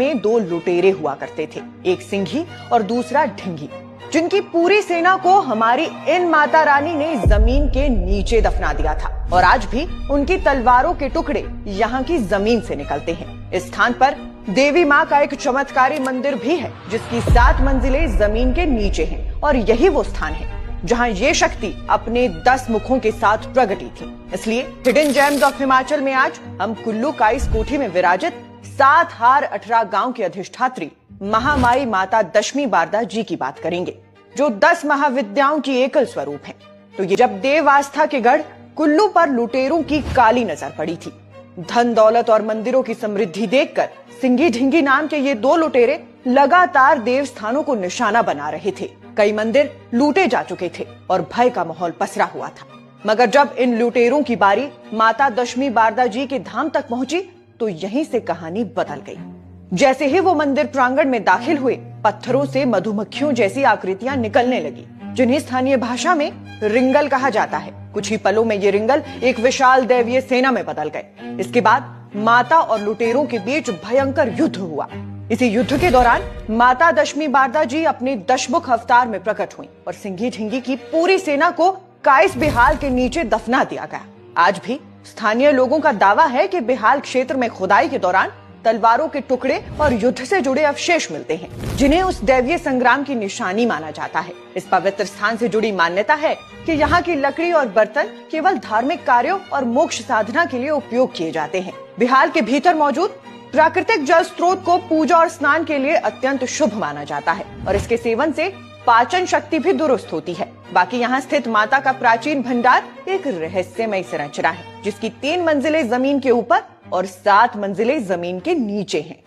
में दो लुटेरे हुआ करते थे, एक सिंघी और दूसरा ढिंगी, जिनकी पूरी सेना को हमारी इन माता रानी ने जमीन के नीचे दफना दिया था और आज भी उनकी तलवारों के टुकड़े यहाँ की जमीन से निकलते हैं। इस स्थान पर देवी माँ का एक चमत्कारी मंदिर भी है, जिसकी 7 मंजिलें जमीन के नीचे हैं और यही वो स्थान है जहाँ ये शक्ति अपने 10 मुखों के साथ प्रगटी थी। इसलिए हिडन जेम्स ऑफ हिमाचल में आज हम कुल्लू काइस कोठी में विराजित 7 हार 18 गांव की अधिष्ठात्री महामाई माता दशमी बारदा जी की बात करेंगे, जो 10 महाविद्याओं की एकल स्वरूप है। तो ये जब देव आस्था के गढ़ कुल्लू पर लुटेरों की काली नजर पड़ी थी, धन दौलत और मंदिरों की समृद्धि देखकर सिंघी ढिंगी नाम के ये 2 लुटेरे लगातार देव स्थानों को निशाना बना रहे थे। कई मंदिर लूटे जा चुके थे और भय का माहौल पसरा हुआ था, मगर जब इन लुटेरों की बारी माता दशमी बारदा जी के धाम तक पहुंची तो यहीं से कहानी बदल गई। जैसे ही वो मंदिर प्रांगण में दाखिल हुए, पत्थरों से मधुमक्खियों जैसी आकृतियां निकलने लगी, जिन्हें स्थानीय भाषा में रिंगल कहा जाता है। कुछ ही पलों में ये रिंगल एक विशाल दैवीय सेना में बदल गए। इसके बाद माता और लुटेरों के बीच भयंकर युद्ध हुआ। इसी युद्ध के दौरान माता दशमी बारदा जी अपने दशमुख अवतार में प्रकट हुई और सिंघी ढिंगी की पूरी सेना को काइस बेहाल के नीचे दफना दिया गया। आज भी स्थानीय लोगों का दावा है कि बेहाल क्षेत्र में खुदाई के दौरान तलवारों के टुकड़े और युद्ध से जुड़े अवशेष मिलते हैं, जिन्हें उस दैवीय संग्राम की निशानी माना जाता है। इस पवित्र स्थान से जुड़ी मान्यता है कि यहाँ की लकड़ी और बर्तन केवल धार्मिक कार्यों और मोक्ष साधना के लिए उपयोग किए जाते हैं। बिहाल के भीतर मौजूद प्राकृतिक जल स्रोत को पूजा और स्नान के लिए अत्यंत शुभ माना जाता है और इसके सेवन से पाचन शक्ति भी दुरुस्त होती है। बाकी यहाँ स्थित माता का प्राचीन भंडार एक रहस्यमय संरचना है, जिसकी 3 मंजिलें जमीन के ऊपर और 7 मंजिलें जमीन के नीचे हैं।